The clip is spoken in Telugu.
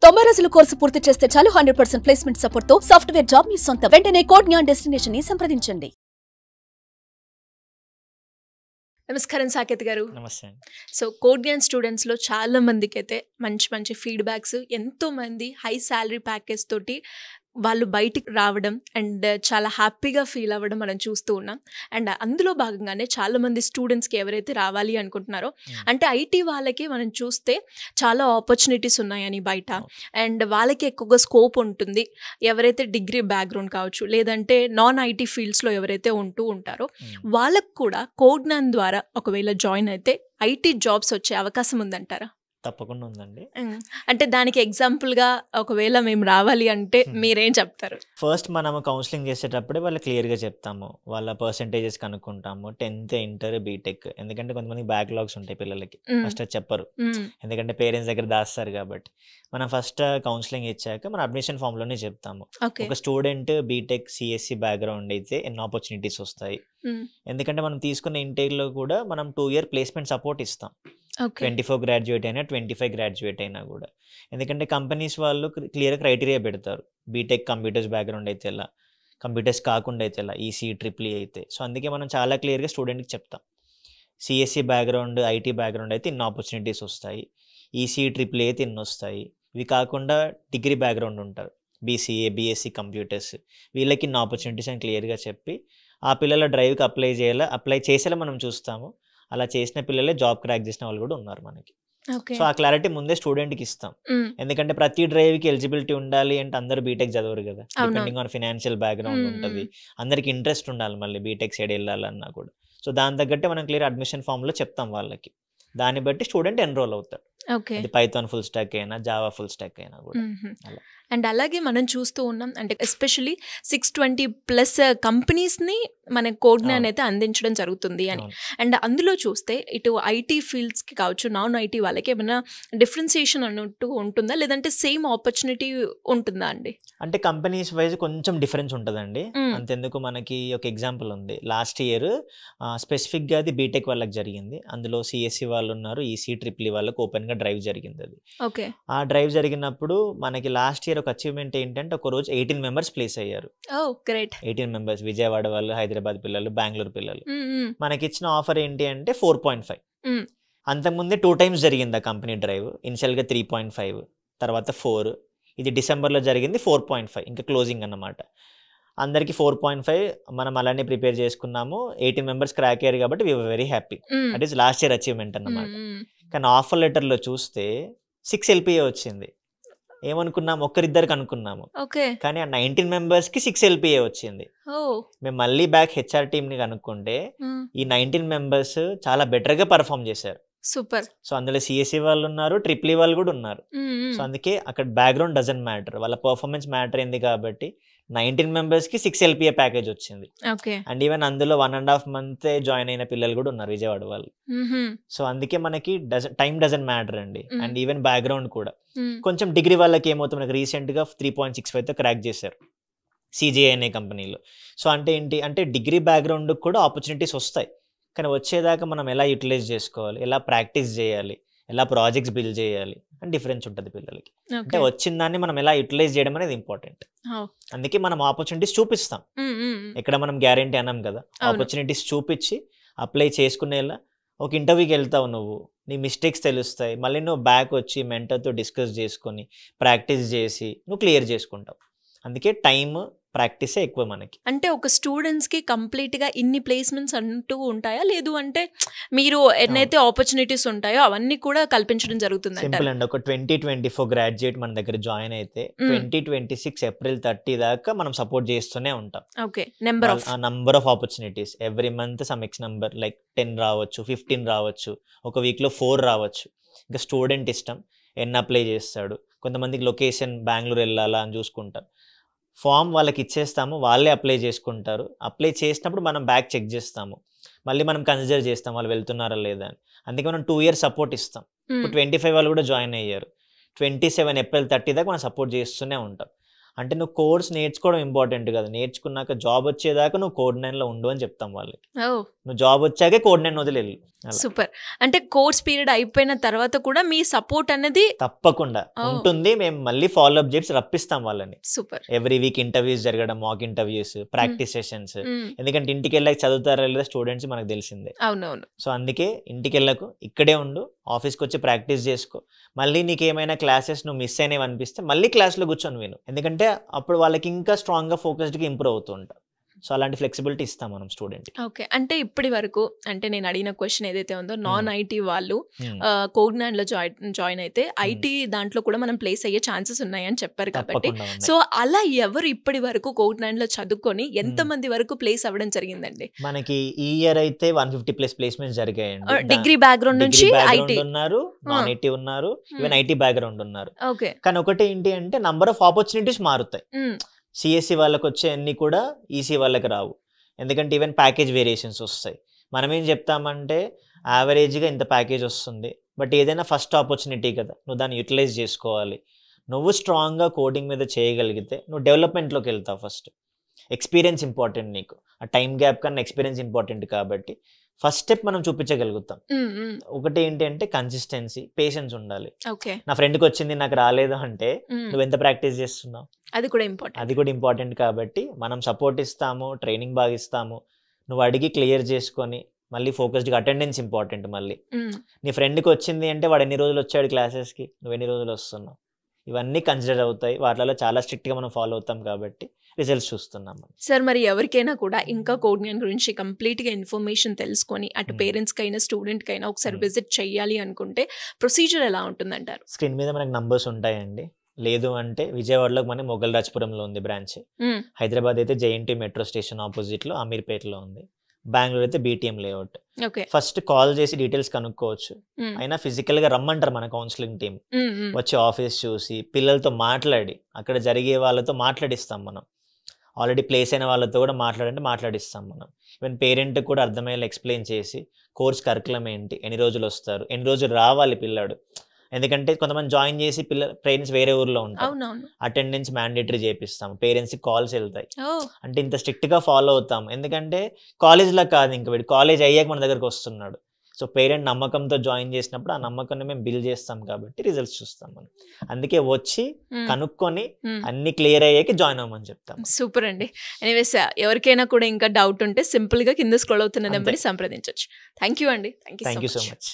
90 రోజుల కోర్సు పూర్తి చేస్తే చాలు 100% ప్లేస్మెంట్ సపోర్ట్ తో సాఫ్ట్వేర్ జాబ్ మీ సొంతం. వెంటనే కోడ్ జ్ఞాన్ డెస్టినేషన్ ని సంప్రదించండి. నమస్కారం సాకేత్ గారు. నమస్తే. సో కోడ్ జ్ఞాన్ స్టూడెంట్స్లో చాలా మందికి అయితే మంచి మంచి ఫీడ్బ్యాక్స్, ఎంతోమంది హై శాలరీ ప్యాకేజ్ తోటి వాళ్ళు బయటికి రావడం అండ్ చాలా హ్యాపీగా ఫీల్ అవ్వడం మనం చూస్తూ ఉన్నాం. అండ్ అందులో భాగంగానే చాలామంది స్టూడెంట్స్కి ఎవరైతే రావాలి అనుకుంటున్నారో, అంటే ఐటీ వాళ్ళకి మనం చూస్తే చాలా ఆపర్చునిటీస్ ఉన్నాయని బయట, అండ్ వాళ్ళకి ఎక్కువగా స్కోప్ ఉంటుంది. ఎవరైతే డిగ్రీ బ్యాక్గ్రౌండ్ కావచ్చు, లేదంటే నాన్ ఐటీ ఫీల్డ్స్లో ఎవరైతే ఉంటూ ఉంటారో వాళ్ళకు కూడా కోడ్ జ్ఞాన్ ద్వారా ఒకవేళ జాయిన్ అయితే ఐటీ జాబ్స్ వచ్చే అవకాశం ఉందంటారా? తప్పకుండా ఉందండి. అంటే దానికి ఎగ్జాంపుల్గా ఒకవేళ మేము రావాలి అంటే మీరేం చెప్తారు? ఫస్ట్ మనము కౌన్సిలింగ్ చేసేటప్పుడే వాళ్ళు క్లియర్గా చెప్తాము, వాళ్ళ పర్సంటేజెస్ కనుక్కుంటాము, 10th ఇంటర్ బీటెక్. ఎందుకంటే కొంతమంది బ్యాక్లాగ్స్ ఉంటాయి పిల్లలకి, ఫస్ట్ అది చెప్పరు, ఎందుకంటే పేరెంట్స్ దగ్గర దాస్తారు కాబట్టి. మనం ఫస్ట్ కౌన్సిలింగ్ ఇచ్చాక మన అడ్మిషన్ ఫామ్లోనే చెప్తాము, ఒక స్టూడెంట్ బీటెక్ సిఎస్సి బ్యాక్గ్రౌండ్ అయితే ఎన్ని ఆపర్చునిటీస్ వస్తాయి. ఎందుకంటే మనం తీసుకున్న ఇంటేక్లో కూడా మనం 2 year ప్లేస్మెంట్ సపోర్ట్ ఇస్తాం, 24 గ్రాడ్యుయేట్ అయినా 25 గ్రాడ్యుయేట్ అయినా కూడా. ఎందుకంటే కంపెనీస్ వాళ్ళు క్లియర్ క్రైటీరియా పెడతారు, బీటెక్ కంప్యూటర్స్ బ్యాక్గ్రౌండ్ అయితే ఎలా, కంప్యూటర్స్ కాకుండా అయితే ఎలా, ఈసీ ట్రిపుల్ అయితే. సో అందుకే మనం చాలా క్లియర్గా స్టూడెంట్కి చెప్తాం, సిఎస్సి బ్యాక్గ్రౌండ్ ఐటీ బ్యాక్గ్రౌండ్ అయితే ఇన్ని ఆపర్చునిటీస్ వస్తాయి, ఈసీ ట్రిపుల్ అయితే ఇన్ని వస్తాయి. ఇవి కాకుండా డిగ్రీ బ్యాక్గ్రౌండ్ ఉంటారు, బీసీఏ బీఎస్సీ కంప్యూటర్స్, వీళ్ళకి ఇన్ని ఆపర్చునిటీస్ అని క్లియర్గా చెప్పి ఆ పిల్లల డ్రైవ్కి అప్లై చేసేలా మనం చూస్తాము. అలా చేసిన పిల్లలే జాబ్ క్రాక్ చేసిన వాళ్ళు కూడా ఉన్నారు మనకి. సో ఆ క్లారిటీ ముందే స్టూడెంట్కి ఇస్తాం, ఎందుకంటే ప్రతి డ్రైవ్కి ఎలిజిబిలిటీ ఉండాలి అంటే అందరూ బీటెక్ చదవరు కదా, డిపెండింగ్ ఆన్ ఫినాన్షియల్ బ్యాక్గ్రౌండ్ ఉంటుంది, అందరికి ఇంట్రెస్ట్ ఉండాలి మళ్ళీ బీటెక్ సైడ్ వెళ్ళాలన్నా కూడా. సో దాని తగ్గట్టే మనం క్లియర్ అడ్మిషన్ ఫామ్లో చెప్తాం వాళ్ళకి, దాన్ని బట్టి స్టూడెంట్ ఎన్రోల్ అవుతాడు. అది పైథాన్ ఫుల్ స్టాక్ అయినా జావా ఫుల్ స్టాక్ అయినా కూడా. అండ్ అలాగే మనం చూస్తూ ఉన్నాం, అంటే ఎస్పెషలీ 620+ కంపెనీస్ని మన కోడ్ జ్ఞాన్ అయితే అందించడం జరుగుతుంది అని. అండ్ అందులో చూస్తే ఇటు ఐటీ ఫీల్డ్స్కి కావచ్చు, నాన్ ఐటీ వాళ్ళకి ఏమైనా డిఫరెన్సియేషన్ అన్నట్టు ఉంటుందా, లేదంటే సేమ్ ఆపర్చునిటీ ఉంటుందా అండి? అంటే కంపెనీస్ వైజ్ కొంచెం డిఫరెన్స్ ఉంటుందండి. అంతెందుకు, మనకి ఒక ఎగ్జాంపుల్ ఉంది, లాస్ట్ ఇయర్ స్పెసిఫిక్గా అది బీటెక్ వాళ్ళకి జరిగింది. అందులో సిఎస్సి వాళ్ళు ఉన్నారు, ఈసీ ట్రిపుల్ వాళ్ళకి ఓపెన్గా డ్రైవ్ జరిగింది. అది ఆ డ్రైవ్ జరిగినప్పుడు మనకి లాస్ట్ ఇయర్ ఒక అచీవ్మెంట్ ఏంటంటే, ఒక రోజు 18 members ప్లేస్ అయ్యారు. 18 members, విజయవాడ వాళ్ళు, హైదరాబాద్ పిల్లలు, బెంగళూరు పిల్లలు. మనకి ఇచ్చిన ఆఫర్ ఏంటి అంటే 4.5. అంతకుముందే 2 times జరిగింది ఆ కంపెనీ డ్రైవ్. ఇనిషియల్గా 3.5, తర్వాత 4. ఇది డిసెంబర్లో జరిగింది 4.5, ఇంకా క్లోజింగ్ అన్నమాట. అందరికి 4.5 మనం అలానే ప్రిపేర్ చేసుకున్నాము. 18 members క్రాక్ అయ్యారు కాబట్టి we were very happy. That is lost year achievement అన్నమాట. కానీ ఆఫర్ లెటర్లో చూస్తే 6 LPA వచ్చింది. ఏమనుకున్నాం, ఒక్కరిద్దరికి అనుకున్నాము, కానీ ఆ 19 members-కి 6 LPA వచ్చింది. మేము మళ్ళీ బ్యాక్ హెచ్ఆర్ టీమ్ని కనుక్కుంటే ఈ 19 members చాలా బెటర్గా పర్ఫామ్ చేశారు. సూపర్. సో అందులో సిఎస్సి వాళ్ళు ఉన్నారు, ట్రిపుల్ వాళ్ళు కూడా ఉన్నారు. సో అందుకే అక్కడ బ్యాక్గ్రౌండ్ డజంట్ మ్యాటర్, వాళ్ళ పర్ఫార్మెన్స్ మ్యాటర్ అయింది కాబట్టి 19 members-కి 6 LPA ప్యాకేజ్ వచ్చింది. అండ్ ఈవెన్ అందులో 1.5 month జాయిన్ అయిన పిల్లలు కూడా ఉన్నారు, విజయవాడ వాళ్ళు. సో అందుకే మనకి టైం డజంట్ మ్యాటర్ అండి. అండ్ ఈవెన్ బ్యాక్గ్రౌండ్ కూడా కొంచెం డిగ్రీ వాళ్ళకి ఏమవుతుంది, మనకి రీసెంట్గా 3.65తో క్రాక్ చేశారు సిజిఐ అనే కంపెనీలో. సో అంటే ఏంటి అంటే, డిగ్రీ బ్యాక్గ్రౌండ్ కూడా ఆపర్చునిటీస్ వస్తాయి, కానీ వచ్చేదాకా మనం ఎలా యూటిలైజ్ చేసుకోవాలి, ఎలా ప్రాక్టీస్ చేయాలి, ఎలా ప్రాజెక్ట్స్ బిల్డ్ చేయాలి అని డిఫరెన్స్ ఉంటుంది పిల్లలకి. అంటే వచ్చిన దాన్ని మనం ఎలా యూటిలైజ్ చేయడం అనేది ఇంపార్టెంట్. అందుకే మనం ఆపర్చునిటీస్ చూపిస్తాం, ఇక్కడ మనం గ్యారంటీ అన్నాం కదా, ఆపర్చునిటీస్ చూపించి అప్లై చేసుకునేలా. ఒక ఇంటర్వ్యూకి వెళ్తావు నువ్వు, నీ మిస్టేక్స్ తెలుస్తాయి, మళ్ళీ నువ్వు బ్యాక్ వచ్చి మెంటర్తో డిస్కస్ చేసుకొని ప్రాక్టీస్ చేసి నువ్వు క్లియర్ చేసుకుంటావు. అందుకే టైం ప్రాక్టీసే ఎక్కువ మనకి. అంటే ఒక స్టూడెంట్స్కి కంప్లీట్గా ఇన్ని ప్లేస్మెంట్స్ అంటూ ఉంటాయా, లేదు అంటే మీరు ఎన్నైతే ఆపర్చునిటీస్ ఉంటాయో అవన్నీ కూడా కల్పించడం జరుగుతుంది? సింపుల్ అండి, ఒక 2024 గ్రాడ్యుయేట్ మన దగ్గర జాయిన్ అయితే 2026 April 30 దాకా మనం సపోర్ట్ చేస్తూనే ఉంటాం. Number of opportunities every month, some X number like 10 రావచ్చు, 15 రావచ్చు, ఒక వీక్లో 4 రావచ్చు. ఇంకా స్టూడెంట్ ఇష్టం ఎన్ని అప్లై చేస్తాడు. కొంతమందికి లొకేషన్ బెంగళూరు వెళ్ళాలా అని చూసుకుంటారు, ఫామ్ వాళ్ళకి ఇచ్చేస్తాము, వాళ్ళే అప్లై చేసుకుంటారు. అప్లై చేసినప్పుడు మనం బ్యాక్ చెక్ చేస్తాము, మళ్ళీ మనం కన్సిడర్ చేస్తాం వాళ్ళు వెళ్తున్నారా లేదా అని. అందుకే మనం 2 years సపోర్ట్ ఇస్తాం. ఇప్పుడు 25 వాళ్ళు కూడా జాయిన్ అయ్యారు, 27 April 30 దాకా మనం సపోర్ట్ చేస్తూనే ఉంటాం. అంటే నువ్వు కోర్స్ నేర్చుకోవడం ఇంపార్టెంట్ కదా, నేర్చుకున్నాక జాబ్ వచ్చేదాకా నువ్వు కోడ్ 9లో ఉండు అని చెప్తాం వాళ్ళకి. నువ్వు జాబ్ వచ్చాకే కోడ్ 9 వదిలేళ్ళు. సూపర్. అంటే కోర్స్ పీరియడ్ అయిపోయిన తర్వాత కూడా మీ సపోర్ట్ అనేది తప్పకుండా ఉంటుంది. మేము మళ్ళీ ఫాలో అప్ చేసి రప్పిస్తాం వాళ్ళని. సూపర్. ఎవ్రీ వీక్ ఇంటర్వ్యూస్ జరగడం, మాక్ ఇంటర్వ్యూస్, ప్రాక్టీస్ సెషన్స్. ఎందుకంటే ఇంటికి వెళ్ళాక చదువుతారా లేదా స్టూడెంట్స్ మనకు తెలిసిందే. అవునవును. సో అందుకే ఇంటికి వెళ్ళకు, ఇక్కడే ఉండు, ఆఫీస్కి వచ్చి ప్రాక్టీస్ చేసుకో. మళ్ళీ నీకు ఏమైనా క్లాసెస్ నువ్వు మిస్ అయినవి అనిపిస్తే మళ్ళీ క్లాస్లో కూర్చొని విను. ఎందుకంటే అప్పుడు వాళ్ళకి ఇంకా స్ట్రాంగ్గా ఫోకస్డ్గా ఇంప్రూవ్ అవుతూ ఉంటాం. సో అలాంటి ఫ్లెక్సిబిలిటీ ఇస్తాం మనం స్టూడెంట్. ఓకే. అంటే ఇప్పటి వరకు అంటే నేను అడిగిన క్వశ్చన్ ఏదైతే ఉందో నాన్ ఐటీ వాళ్ళు కోగ్నాన్లో జాయిన్ అయితే ఐటీ దాంట్లో కూడా మనం ప్లేస్ అయ్యే ఛాన్సెస్ ఉన్నాయని చెప్పారు కాబట్టి, సో అలా ఎవరు ఇప్పటి వరకు కోగ్నాన్లో చదువుకొని ఎంతమంది వరకు ప్లేస్ అవ్వడం జరిగిందండి? మనకి ఈ ఇయర్ అయితే 150+ ప్లేస్మెంట్స్ జరిగాయండి. డిగ్రీ బ్యాక్గ్రౌండ్ నుంచి ఐటీ ఉన్నారు, నాన్ ఐటీ ఉన్నారు, ఈవెన్ ఐటీ బ్యాక్గ్రౌండ్ ఉన్నారు. ఓకే. కానీ ఒకటి ఏంటి అంటే నంబర్ ఆఫ్ ఆపర్చునిటీస్ మారుతాయి. సిఎస్సి వాళ్ళకి వచ్చే అన్ని కూడా ఈసీ వాళ్ళకి రావు. ఎందుకంటే ఈవెన్ ప్యాకేజ్ వేరియేషన్స్ వస్తాయి. మనం ఏం చెప్తామంటే యావరేజ్గా ఇంత ప్యాకేజ్ వస్తుంది, బట్ ఏదైనా ఫస్ట్ ఆపర్చునిటీ కదా, నువ్వు దాన్ని యూటిలైజ్ చేసుకోవాలి. నువ్వు స్ట్రాంగ్గా కోడింగ్ మీద చేయగలిగితే నువ్వు డెవలప్మెంట్లోకి వెళ్తావు. ఫస్ట్ ఎక్స్పీరియన్స్ ఇంపార్టెంట్, నీకు ఆ టైం గ్యాప్ కన్నా ఎక్స్పీరియన్స్ ఇంపార్టెంట్. కాబట్టి ఫస్ట్ స్టెప్ మనం చూపించగలుగుతాం. ఒకటి ఏంటి అంటే కన్సిస్టెన్సీ, పేషెన్స్ ఉండాలి. నా ఫ్రెండ్కి వచ్చింది నాకు రాలేదు అంటే నువ్వు ఎంత ప్రాక్టీస్ చేస్తున్నావు, అది కూడా ఇంపార్టెంట్. కాబట్టి మనం సపోర్ట్ ఇస్తాము, ట్రైనింగ్ బాగా ఇస్తాము. నువ్వు అడిగి క్లియర్ చేసుకొని మళ్ళీ ఫోకస్డ్గా, అటెండెన్స్ ఇంపార్టెంట్. మళ్ళీ నీ ఫ్రెండ్కి వచ్చింది అంటే వాడు ఎన్ని రోజులు వచ్చాడు క్లాసెస్కి, నువ్వు ఎన్ని రోజులు వస్తున్నావు, ఇవన్నీ కన్సిడర్ అవుతాయి. వాటిలో చాలా స్ట్రిక్ట్గా మనం ఫాలో అవుతాం కాబట్టి రిజల్ట్స్ చూస్తున్నాం. సార్ మరి ఎవరికైనా కూడా ఇంకా కోగ్నాన్ గురించి కంప్లీట్గా ఇన్ఫర్మేషన్ తెలుసుకొని అటు పేరెంట్స్కి అయినా స్టూడెంట్కి అయినా ఒకసారి విజిట్ చేయాలి అనుకుంటే ప్రొసీజర్ ఎలా ఉంటుందంటారు? స్క్రీన్ మీద మనకు నంబర్స్ ఉంటాయండి. లేదు అంటే విజయవాడలో మన మొగల్ రాజ్పురంలో ఉంది బ్రాంచ్, హైదరాబాద్ అయితే జేఎన్టీ మెట్రో స్టేషన్ ఆపోజిట్లో అమీర్పేటలో ఉంది, బెంగళూరు అయితే బీటీఎం లేఅవుట్. ఫస్ట్ కాల్ చేసి డీటెయిల్స్ కనుక్కోవచ్చు. అయినా ఫిజికల్ గా రమ్మంటారు మన కౌన్సిలింగ్ టీం, వచ్చి ఆఫీస్ చూసి పిల్లలతో మాట్లాడి అక్కడ జరిగే వాళ్ళతో మాట్లాడిస్తాం. మనం ఆల్రెడీ ప్లేస్ అయిన వాళ్ళతో కూడా మాట్లాడిస్తాం మనం. ఈవెన్ పేరెంట్ కూడా అర్థమయ్యేలా ఎక్స్ప్లెయిన్ చేసి కోర్స్ కరికులం ఏంటి, ఎన్ని రోజులు వస్తారు, ఎన్ని రోజులు రావాలి పిల్లాడు. ఎందుకంటే కొంతమంది జాయిన్ చేసి పేరెంట్స్ వేరే ఊర్లో ఉంటారు, అటెండెన్స్ మ్యాండేటరీ చేపిస్తాం, పేరెంట్స్కి కాల్స్ వెళ్తాయి. అంటే ఇంత స్ట్రిక్ట్గా ఫాలో అవుతాం. ఎందుకంటే కాలేజ్లో కాదు, ఇంకా వీడు కాలేజ్ అయ్యాక మన దగ్గరకు వస్తున్నాడు. సో పేరెంట్ నమ్మకంతో జాయిన్ చేసినప్పుడు ఆ నమ్మకాన్ని మేము బిల్డ్ చేస్తాం కాబట్టి రిజల్ట్స్ చూస్తాం మనం. అందుకే వచ్చి కనుక్కొని అన్ని క్లియర్ అయ్యాక జాయిన్ అవ్వమని చెప్తాం. సూపర్ అండి. ఎనీవేస్ ఎవరికైనా కూడా ఇంకా డౌట్ ఉంటే సింపుల్గా కింద స్క్రోల్ అవుతున్న నెంబర్ని సంప్రదించవచ్చు. థ్యాంక్ యూ అండి. Thank you so much.